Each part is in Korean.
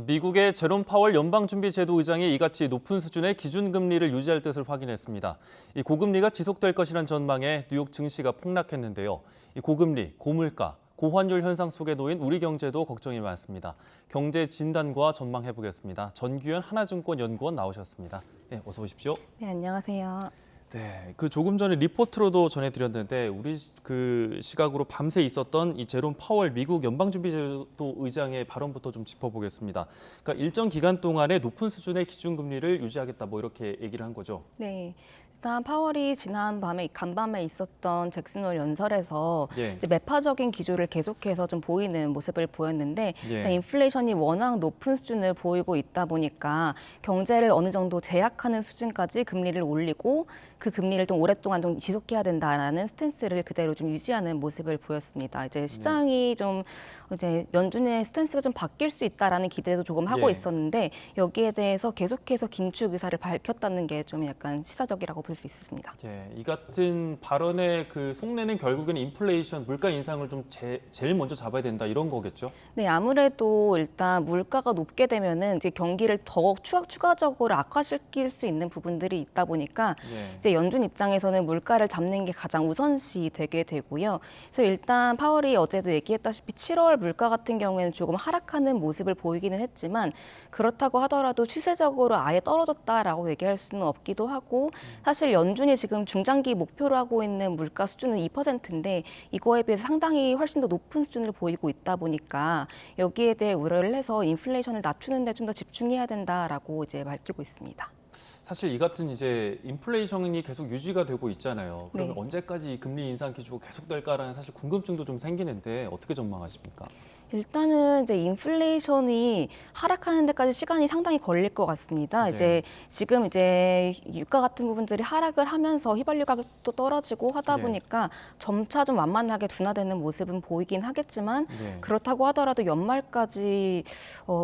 미국의 제롬 파월 연방준비제도 의장이 이같이 높은 수준의 기준금리를 유지할 뜻을 확인했습니다. 이 고금리가 지속될 것이란 전망에 뉴욕 증시가 폭락했는데요. 이 고금리, 고물가, 고환율 현상 속에 놓인 우리 경제도 걱정이 많습니다. 경제 진단과 전망해보겠습니다. 전규현 하나증권 연구원 나오셨습니다. 네, 어서 오십시오. 네, 안녕하세요. 네, 조금 전에 리포트로도 전해드렸는데 우리 시각으로 밤새 있었던 이 제롬 파월 미국 연방준비제도 의장의 발언부터 좀 짚어보겠습니다. 그러니까 일정 기간 동안에 높은 수준의 기준금리를 유지하겠다 뭐 이렇게 얘기를 한 거죠. 네. 일단 파월이 지난 밤에 간밤에 있었던 잭슨홀 연설에서 이제 매파적인 기조를 계속해서 좀 보이는 모습을 보였는데 일단 인플레이션이 워낙 높은 수준을 보이고 있다 보니까 경제를 어느 정도 제약하는 수준까지 금리를 올리고 그 금리를 좀 오랫동안 좀 지속해야 된다라는 스탠스를 그대로 좀 유지하는 모습을 보였습니다. 이제 시장이 좀 이제 연준의 스탠스가 좀 바뀔 수 있다라는 기대도 조금 하고 있었는데 여기에 대해서 계속해서 긴축 의사를 밝혔다는 게 좀 약간 시사적이라고 볼 수 있습니다. 이 같은 발언의 그 속내는 결국에는 인플레이션, 물가 인상을 좀 제일 먼저 잡아야 된다 이런 거겠죠? 네, 아무래도 일단 물가가 높게 되면은 이제 경기를 더 추가적으로 악화시킬 수 있는 부분들이 있다 보니까 이제 연준 입장에서는 물가를 잡는 게 가장 우선시 되게 되고요. 그래서 일단 파월이 어제도 얘기했다시피 7월 물가 같은 경우에는 조금 하락하는 모습을 보이기는 했지만 그렇다고 하더라도 추세적으로 아예 떨어졌다라고 얘기할 수는 없기도 하고 사실 연준이 지금 중장기 목표로 하고 있는 물가 수준은 2%인데 이거에 비해서 상당히 훨씬 더 높은 수준을 보이고 있다 보니까 여기에 대해 우려를 해서 인플레이션을 낮추는 데 좀 더 집중해야 된다라고 이제 밝히고 있습니다. 사실 이 같은 이제 인플레이션이 계속 유지가 되고 있잖아요. 그러면 네. 언제까지 이 금리 인상 기조가 계속될까라는 사실 궁금증도 좀 생기는데 어떻게 전망하십니까? 일단은 이제 인플레이션이 하락하는 데까지 시간이 상당히 걸릴 것 같습니다. 이제 지금 이제 유가 같은 부분들이 하락을 하면서 휘발유 가격도 떨어지고 하다 보니까 점차 좀 완만하게 둔화되는 모습은 보이긴 하겠지만 그렇다고 하더라도 연말까지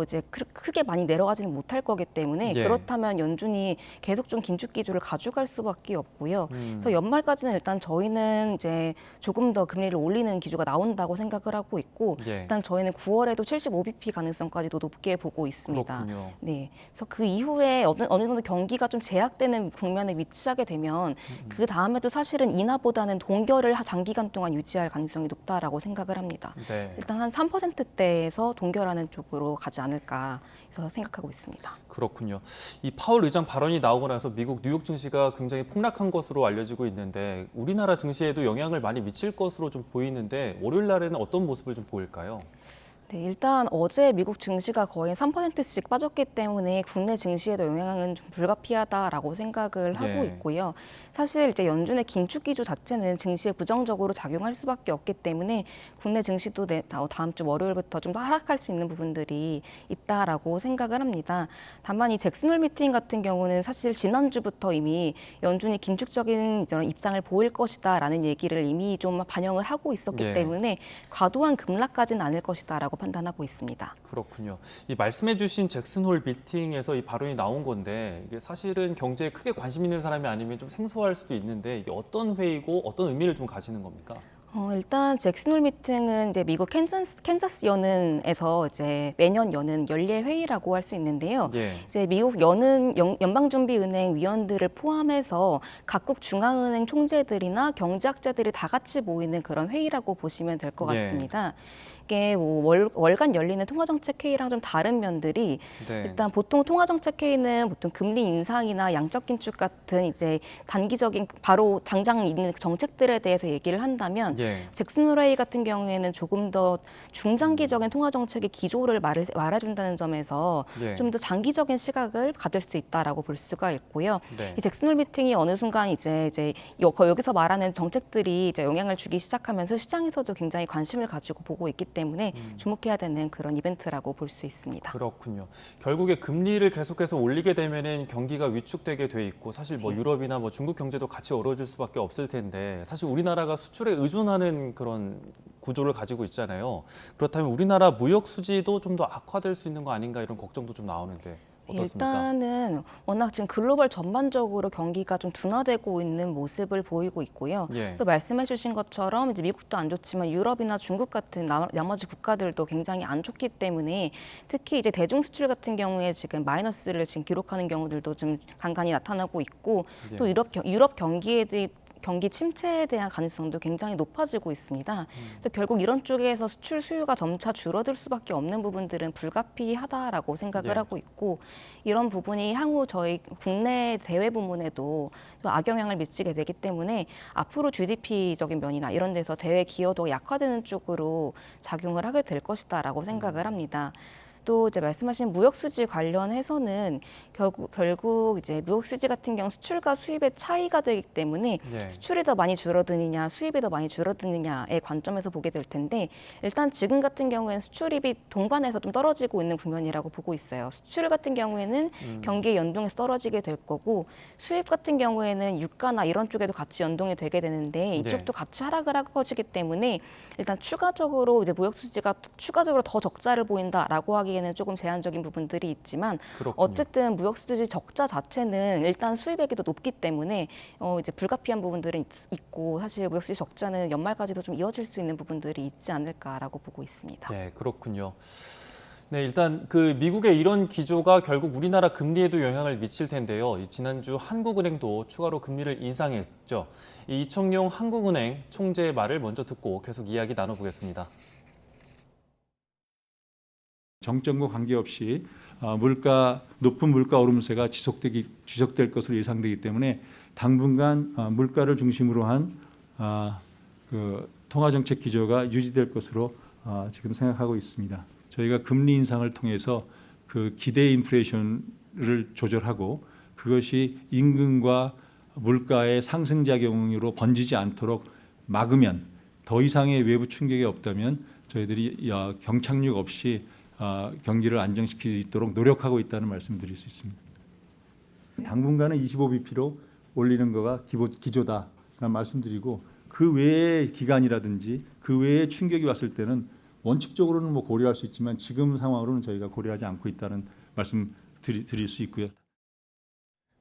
이제 크게 많이 내려가지는 못할 거기 때문에 그렇다면 연준이 계속 좀 긴축 기조를 가져갈 수밖에 없고요. 그래서 연말까지는 일단 저희는 이제 조금 더 금리를 올리는 기조가 나온다고 생각을 하고 있고 일단 저희는 9월에도 75bp 가능성까지도 높게 보고 있습니다. 그렇군요. 네, 그래서 그 이후에 어느 정도 경기가 좀 제약되는 국면에 위치하게 되면 그 다음에도 사실은 인하보다는 동결을 장기간 동안 유지할 가능성이 높다라고 생각을 합니다. 일단 한 3%대에서 동결하는 쪽으로 가지 않을까 해서 생각하고 있습니다. 그렇군요. 이 파월 의장 발언이 나오고 나서 미국 뉴욕 증시가 굉장히 폭락한 것으로 알려지고 있는데 우리나라 증시에도 영향을 많이 미칠 것으로 좀 보이는데 월요일 날에는 어떤 모습을 좀 보일까요? 네, 일단 어제 미국 증시가 거의 3%씩 빠졌기 때문에 국내 증시에도 영향은 좀 불가피하다라고 생각을 하고 있고요. 사실 이제 연준의 긴축 기조 자체는 증시에 부정적으로 작용할 수밖에 없기 때문에 국내 증시도 다음 주 월요일부터 좀 더 하락할 수 있는 부분들이 있다라고 생각을 합니다. 다만 이 잭슨홀 미팅 같은 경우는 사실 지난주부터 이미 연준이 긴축적인 이런 입장을 보일 것이다라는 얘기를 이미 좀 반영을 하고 있었기 때문에 과도한 급락까지는 않을 것이다라고 판단하고 있습니다. 그렇군요. 이 말씀해주신 잭슨홀 미팅에서 이 발언이 나온 건데 이게 사실은 경제에 크게 관심 있는 사람이 아니면 좀 생소할 수도 있는데 이게 어떤 회의고 어떤 의미를 좀 가지는 겁니까? 일단 잭슨홀 미팅은 이제 미국 캔자스 연은에서 이제 매년 여는 연례 회의라고 할 수 있는데요. 이제 미국 연방준비은행 위원들을 포함해서 각국 중앙은행 총재들이나 경제학자들이 다 같이 모이는 그런 회의라고 보시면 될 것 같습니다. 이게 뭐 월간 열리는 통화정책회의랑 좀 다른 면들이 일단 보통 통화정책회의는 보통 금리 인상이나 양적 긴축 같은 이제 단기적인 바로 당장 있는 정책들에 대해서 얘기를 한다면 잭슨홀 회의 같은 경우에는 조금 더 중장기적인 통화정책의 기조를 말해준다는 점에서 좀 더 장기적인 시각을 가질 수 있다라고 볼 수가 있고요. 이 잭슨홀 미팅이 어느 순간 이제 여기서 말하는 정책들이 이제 영향을 주기 시작하면서 시장에서도 굉장히 관심을 가지고 보고 있기 때문에 주목해야 되는 그런 이벤트라고 볼 수 있습니다. 그렇군요. 결국에 금리를 계속해서 올리게 되면은 경기가 위축되게 돼 있고 사실 뭐 유럽이나 뭐 중국 경제도 같이 어려워질 수밖에 없을 텐데 사실 우리나라가 수출에 의존하는 그런 구조를 가지고 있잖아요. 그렇다면 우리나라 무역 수지도 좀 더 악화될 수 있는 거 아닌가 이런 걱정도 좀 나오는데. 어떻습니까? 일단은 워낙 지금 글로벌 전반적으로 경기가 좀 둔화되고 있는 모습을 보이고 있고요. 예. 또 말씀해주신 것처럼 이제 미국도 안 좋지만 유럽이나 중국 같은 나머지 국가들도 굉장히 안 좋기 때문에 특히 이제 대중 수출 같은 경우에 지금 마이너스를 지금 기록하는 경우들도 좀 간간히 나타나고 있고 예. 또 유럽 경기 침체에 대한 가능성도 굉장히 높아지고 있습니다. 또 결국 이런 쪽에서 수출 수요가 점차 줄어들 수밖에 없는 부분들은 불가피하다라고 생각을 예. 하고 있고 이런 부분이 향후 저희 국내 대외 부문에도 좀 악영향을 미치게 되기 때문에 앞으로 GDP적인 면이나 이런 데서 대외 기여도가 약화되는 쪽으로 작용을 하게 될 것이다라고 생각을 합니다. 또 이제 말씀하신 무역 수지 관련해서는 결국 이제 무역 수지 같은 경우 수출과 수입의 차이가 되기 때문에 예. 수출이 더 많이 줄어드느냐 수입이 더 많이 줄어드느냐의 관점에서 보게 될 텐데 일단 지금 같은 경우에는 수출입이 동반해서 좀 떨어지고 있는 국면이라고 보고 있어요. 수출 같은 경우에는 경기에 연동해서 떨어지게 될 거고 수입 같은 경우에는 유가나 이런 쪽에도 같이 연동이 되게 되는데 이쪽도 같이 하락을 할 것이기 때문에 일단 추가적으로 이제 무역 수지가 추가적으로 더 적자를 보인다라고 하기에는 조금 제한적인 부분들이 있지만 그렇군요. 어쨌든 무역 수지 적자 자체는 일단 수입액이 더 높기 때문에 이제 불가피한 부분들은 있고 사실 무역 수지 적자는 연말까지도 좀 이어질 수 있는 부분들이 있지 않을까라고 보고 있습니다. 네, 그렇군요. 네, 일단 그 미국의 이런 기조가 결국 우리나라 금리에도 영향을 미칠 텐데요. 지난주 한국은행도 추가로 금리를 인상했죠. 이청용 한국은행 총재의 말을 먼저 듣고 계속 이야기 나눠보겠습니다. 정점과 관계없이 높은 물가 오름세가 지속될 것으로 예상되기 때문에 당분간 물가를 중심으로 한 통화정책 기조가 유지될 것으로 지금 생각하고 있습니다. 저희가 금리 인상을 통해서 그 기대 인플레이션을 조절하고 그것이 임금과 물가의 상승작용으로 번지지 않도록 막으면 더 이상의 외부 충격이 없다면 저희들이 경착륙 없이 경기를 안정시킬 수 있도록 노력하고 있다는 말씀드릴 수 있습니다. 당분간은 25bp로 올리는 거가 기조다라는 말씀드리고 그 외의 기간이라든지 그 외의 충격이 왔을 때는 원칙적으로는 뭐 고려할 수 있지만 지금 상황으로는 저희가 고려하지 않고 있다는 말씀 드릴 수 있고요.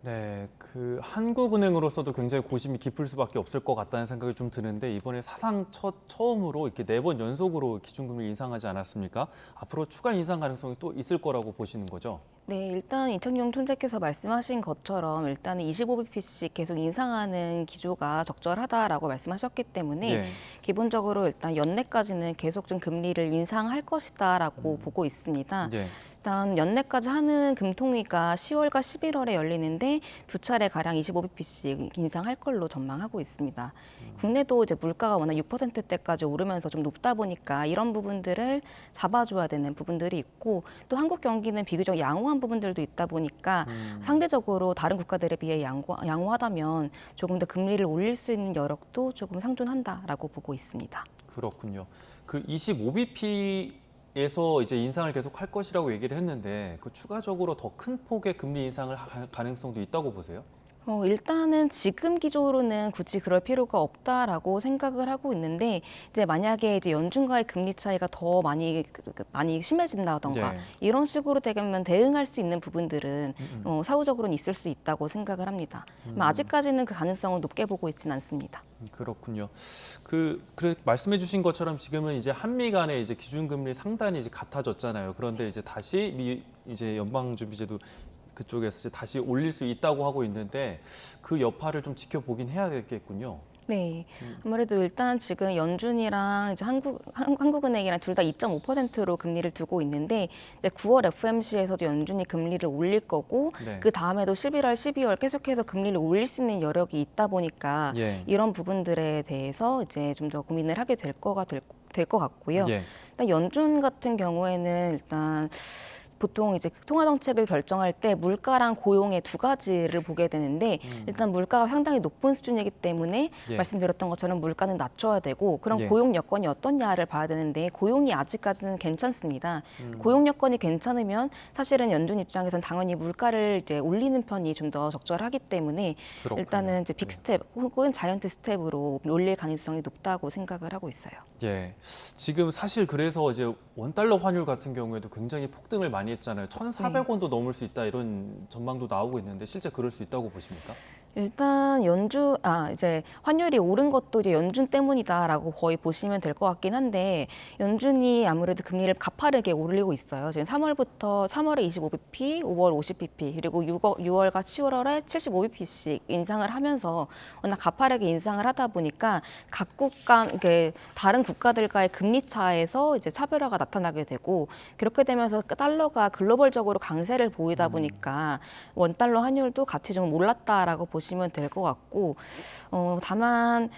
네, 그 한국은행으로서도 굉장히 고심이 깊을 수밖에 없을 것 같다는 생각이 좀 드는데 이번에 사상 처음으로 이렇게 4번 연속으로 기준금리 인상하지 않았습니까? 앞으로 추가 인상 가능성이 또 있을 거라고 보시는 거죠? 네, 일단 이청용 총재께서 말씀하신 것처럼 일단은 25bp씩 계속 인상하는 기조가 적절하다라고 말씀하셨기 때문에 예. 기본적으로 일단 연내까지는 계속 좀 금리를 인상할 것이다라고 보고 있습니다. 예. 일단 연내까지 하는 금통위가 10월과 11월에 열리는데 두 차례 가량 25bp씩 인상할 걸로 전망하고 있습니다. 국내도 이제 물가가 워낙 6%대까지 오르면서 좀 높다 보니까 이런 부분들을 잡아줘야 되는 부분들이 있고 또 한국 경기는 비교적 양호한 부분들도 있다 보니까 상대적으로 다른 국가들에 비해 양호하다면 조금 더 금리를 올릴 수 있는 여력도 조금 상존한다라고 보고 있습니다. 그렇군요. 그 25bp에서 이제 인상을 계속 할 것이라고 얘기를 했는데 그 추가적으로 더 큰 폭의 금리 인상을 할 가능성도 있다고 보세요? 일단은 지금 기조로는 굳이 그럴 필요가 없다라고 생각을 하고 있는데 이제 만약에 이제 연준과의 금리 차이가 더 많이 심해진다던가 예. 이런 식으로 되면 대응할 수 있는 부분들은 사후적으로는 있을 수 있다고 생각을 합니다. 아직까지는 그 가능성을 높게 보고 있지는 않습니다. 그렇군요. 그래 말씀해주신 것처럼 지금은 이제 한미 간의 이제 기준금리 상단이 이제 같아졌잖아요. 그런데 이제 다시 이제 연방준비제도 그쪽에서 이제 다시 올릴 수 있다고 하고 있는데 그 여파를 좀 지켜보긴 해야겠군요. 네, 아무래도 일단 지금 연준이랑 이제 한국은행이랑 둘 다 2.5%로 금리를 두고 있는데 이제 9월 FOMC에서도 연준이 금리를 올릴 거고 네. 그 다음에도 11월, 12월 계속해서 금리를 올릴 수 있는 여력이 있다 보니까 예. 이런 부분들에 대해서 이제 좀 더 고민을 하게 될 것 같고요. 예. 일단 연준 같은 경우에는 일단 보통 이제 통화 정책을 결정할 때 물가랑 고용의 두 가지를 보게 되는데 일단 물가가 상당히 높은 수준이기 때문에 예. 말씀드렸던 것처럼 물가는 낮춰야 되고 그럼 예. 고용 여건이 어떻냐를 봐야 되는데 고용이 아직까지는 괜찮습니다. 고용 여건이 괜찮으면 사실은 연준 입장에서는 당연히 물가를 이제 올리는 편이 좀 더 적절하기 때문에 그렇군요. 일단은 이제 빅 스텝 혹은 자이언트 스텝으로 올릴 가능성이 높다고 생각을 하고 있어요. 예. 지금 사실 그래서 이제 원달러 환율 같은 경우에도 굉장히 폭등을 많이 당했잖아요. 1,400원도 넘을 수 있다 이런 전망도 나오고 있는데 실제 그럴 수 있다고 보십니까? 일단 이제 환율이 오른 것도 이제 연준 때문이다라고 거의 보시면 될 것 같긴 한데 연준이 아무래도 금리를 가파르게 올리고 있어요. 지금 3월에 25bp, 5월 50bp, 그리고 6월과 7월에 75bp씩 인상을 하면서 워낙 가파르게 인상을 하다 보니까 각국 간 다른 국가들과의 금리 차에서 이제 차별화가 나타나게 되고 그렇게 되면서 달러가 글로벌적으로 강세를 보이다 보니까 원달러 환율도 같이 좀 올랐다라고 보시면 될 것 같고 다만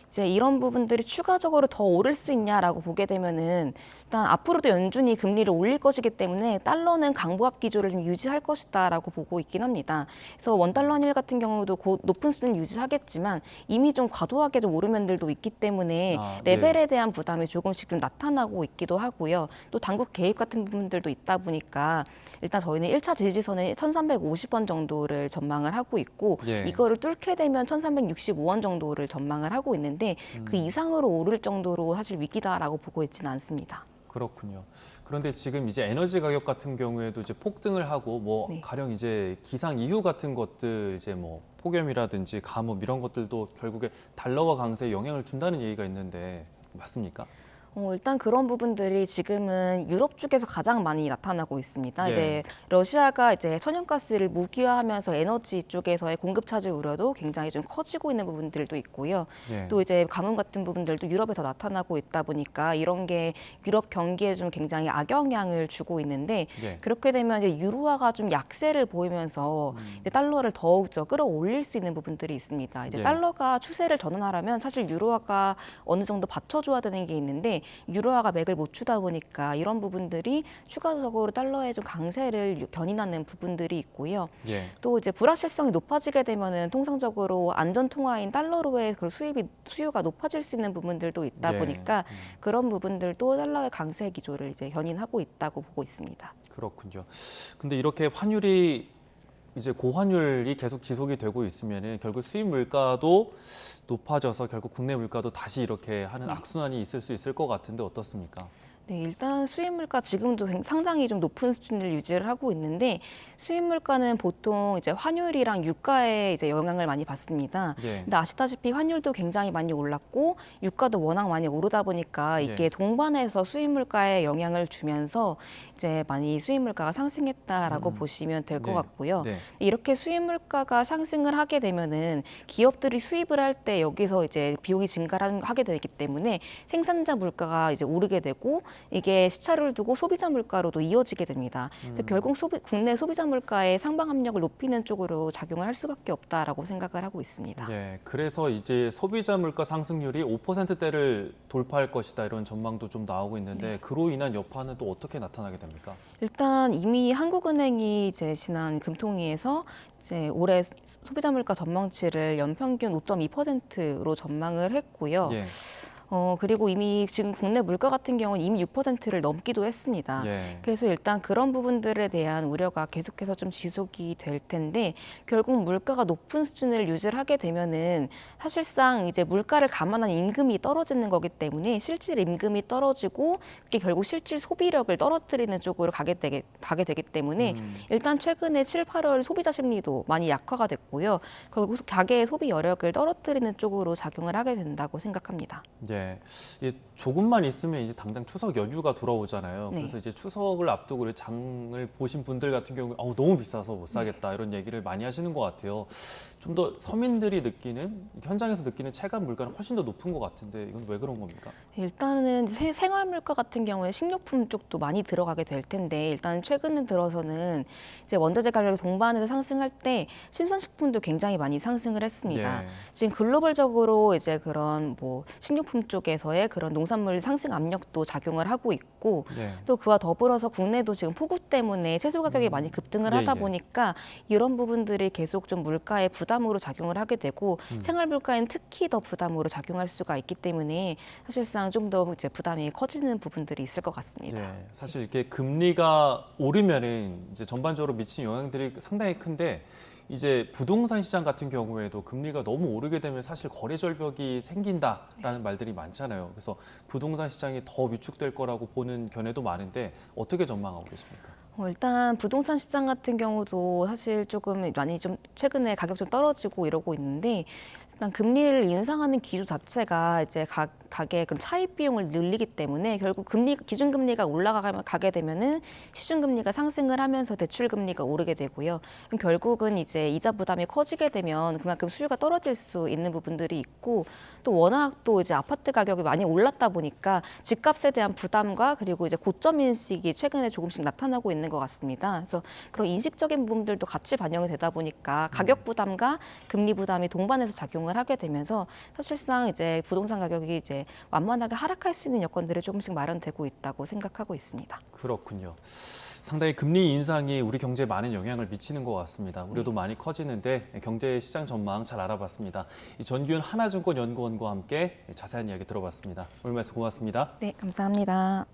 이제 이런 부분들이 추가적으로 더 오를 수 있냐라고 보게 되면은 일단 앞으로도 연준이 금리를 올릴 것이기 때문에 달러는 강보합 기조를 좀 유지할 것이다라고 보고 있긴 합니다. 그래서 원달러 환율 같은 경우도 높은 수준을 유지하겠지만 이미 좀 과도하게 좀 오른 면들도 있기 때문에 레벨에 대한 부담이 조금씩 좀 나타나고 있기도 하고요. 또 당국 개입 같은 부분들도 있다 보니까 일단 저희는 1차 지지선은 1,350원 정도를 전망을 하고 있고 이거를 뚫게 되면 1,365원 정도를 전망을 하고 있는데 그 이상으로 오를 정도로 사실 위기다라고 보고 있지는 않습니다. 그렇군요. 그런데 지금 이제 에너지 가격 같은 경우에도 이제 폭등을 하고 가령 이제 기상 이유 같은 것들 이제 폭염이라든지 가뭄 이런 것들도 결국에 달러와 강세에 영향을 준다는 얘기가 있는데 맞습니까? 일단 그런 부분들이 지금은 유럽 쪽에서 가장 많이 나타나고 있습니다. 이제 러시아가 이제 천연가스를 무기화하면서 에너지 쪽에서의 공급 차질 우려도 굉장히 좀 커지고 있는 부분들도 있고요. 또 이제 가뭄 같은 부분들도 유럽에 더 나타나고 있다 보니까 이런 게 유럽 경기에 좀 굉장히 악영향을 주고 있는데 그렇게 되면 이제 유로화가 좀 약세를 보이면서 이제 달러를 더욱 끌어올릴 수 있는 부분들이 있습니다. 이제 달러가 추세를 전환하려면 사실 유로화가 어느 정도 받쳐줘야 되는 게 있는데 유로화가 맥을 못 추다 보니까 이런 부분들이 추가적으로 달러의 좀 강세를 견인하는 부분들이 있고요. 또 이제 불확실성이 높아지게 되면은 통상적으로 안전 통화인 달러로의 그 수요가 높아질 수 있는 부분들도 있다 보니까 그런 부분들도 달러의 강세 기조를 이제 견인하고 있다고 보고 있습니다. 그렇군요. 근데 이렇게 환율이 이제 고환율이 계속 지속이 되고 있으면은 결국 수입 물가도 높아져서 결국 국내 물가도 다시 이렇게 하는 악순환이 있을 수 있을 것 같은데 어떻습니까? 네, 일단 수입 물가 지금도 상당히 좀 높은 수준을 유지를 하고 있는데 수입 물가는 보통 이제 환율이랑 유가에 이제 영향을 많이 받습니다. 근데 아시다시피 환율도 굉장히 많이 올랐고 유가도 워낙 많이 오르다 보니까 이게 동반해서 수입 물가에 영향을 주면서 이제 많이 수입 물가가 상승했다라고 보시면 될 것 같고요. 이렇게 수입 물가가 상승을 하게 되면은 기업들이 수입을 할 때 여기서 이제 비용이 증가하게 되기 때문에 생산자 물가가 이제 오르게 되고 이게 시차를 두고 소비자 물가로도 이어지게 됩니다. 그래서 결국 국내 소비자 물가의 상방 압력을 높이는 쪽으로 작용을 할 수밖에 없다라고 생각을 하고 있습니다. 그래서 이제 소비자 물가 상승률이 5%대를 돌파할 것이다 이런 전망도 좀 나오고 있는데 그로 인한 여파는 또 어떻게 나타나게 됩니까? 일단 이미 한국은행이 이제 지난 금통위에서 이제 올해 소비자 물가 전망치를 연평균 5.2%로 전망을 했고요. 그리고 이미 지금 국내 물가 같은 경우는 이미 6%를 넘기도 했습니다. 그래서 일단 그런 부분들에 대한 우려가 계속해서 좀 지속이 될 텐데 결국 물가가 높은 수준을 유지를 하게 되면은 사실상 이제 물가를 감안한 임금이 떨어지는 거기 때문에 실질 임금이 떨어지고 그게 결국 실질 소비력을 떨어뜨리는 쪽으로 가게 되기 때문에 일단 최근에 7, 8월 소비자 심리도 많이 약화가 됐고요. 결국 가계의 소비 여력을 떨어뜨리는 쪽으로 작용을 하게 된다고 생각합니다. 조금만 있으면 이제 당장 추석 연휴가 돌아오잖아요. 그래서 이제 추석을 앞두고 장을 보신 분들 같은 경우에 너무 비싸서 못 사겠다 이런 얘기를 많이 하시는 것 같아요. 좀 더 서민들이 느끼는 현장에서 느끼는 체감 물가는 훨씬 더 높은 것 같은데 이건 왜 그런 겁니까? 일단은 생활 물가 같은 경우에 식료품 쪽도 많이 들어가게 될 텐데 일단 최근 들어서는 이제 원자재 가격이 동반해서 상승할 때 신선식품도 굉장히 많이 상승을 했습니다. 지금 글로벌적으로 이제 그런 식료품 쪽에서의 그런 농산물 상승 압력도 작용을 하고 있고 또 그와 더불어서 국내도 지금 폭우 때문에 채소 가격이 많이 급등을 하다 보니까 이런 부분들이 계속 좀 물가의 부담으로 작용을 하게 되고 생활 물가에는 특히 더 부담으로 작용할 수가 있기 때문에 사실상 좀 더 이제 부담이 커지는 부분들이 있을 것 같습니다. 사실 이렇게 금리가 오르면은 이제 전반적으로 미치는 영향들이 상당히 큰데 이제 부동산 시장 같은 경우에도 금리가 너무 오르게 되면 사실 거래 절벽이 생긴다라는 말들이 많잖아요. 그래서 부동산 시장이 더 위축될 거라고 보는 견해도 많은데 어떻게 전망하고 계십니까? 일단 부동산 시장 같은 경우도 사실 조금 많이 좀 최근에 가격 좀 떨어지고 이러고 있는데 일단 금리를 인상하는 기조 자체가 이제 가계의 그런 차입 비용을 늘리기 때문에 결국 기준금리가 올라가게 되면은 시중금리가 상승을 하면서 대출금리가 오르게 되고요. 그럼 결국은 이제 이자 부담이 커지게 되면 그만큼 수요가 떨어질 수 있는 부분들이 있고 또 워낙 또 이제 아파트 가격이 많이 올랐다 보니까 집값에 대한 부담과 그리고 이제 고점 인식이 최근에 조금씩 나타나고 있는 것 같습니다. 그래서 그런 인식적인 부분들도 같이 반영이 되다 보니까 가격 부담과 금리 부담이 동반해서 작용을 하게 되면서 사실상 이제 부동산 가격이 이제 완만하게 하락할 수 있는 여건들이 조금씩 마련되고 있다고 생각하고 있습니다. 그렇군요. 상당히 금리 인상이 우리 경제에 많은 영향을 미치는 것 같습니다. 우려도 많이 커지는데 경제 시장 전망 잘 알아봤습니다. 이 전기훈 하나증권 연구원과 함께 자세한 이야기 들어봤습니다. 오늘 말씀 고맙습니다. 네, 감사합니다.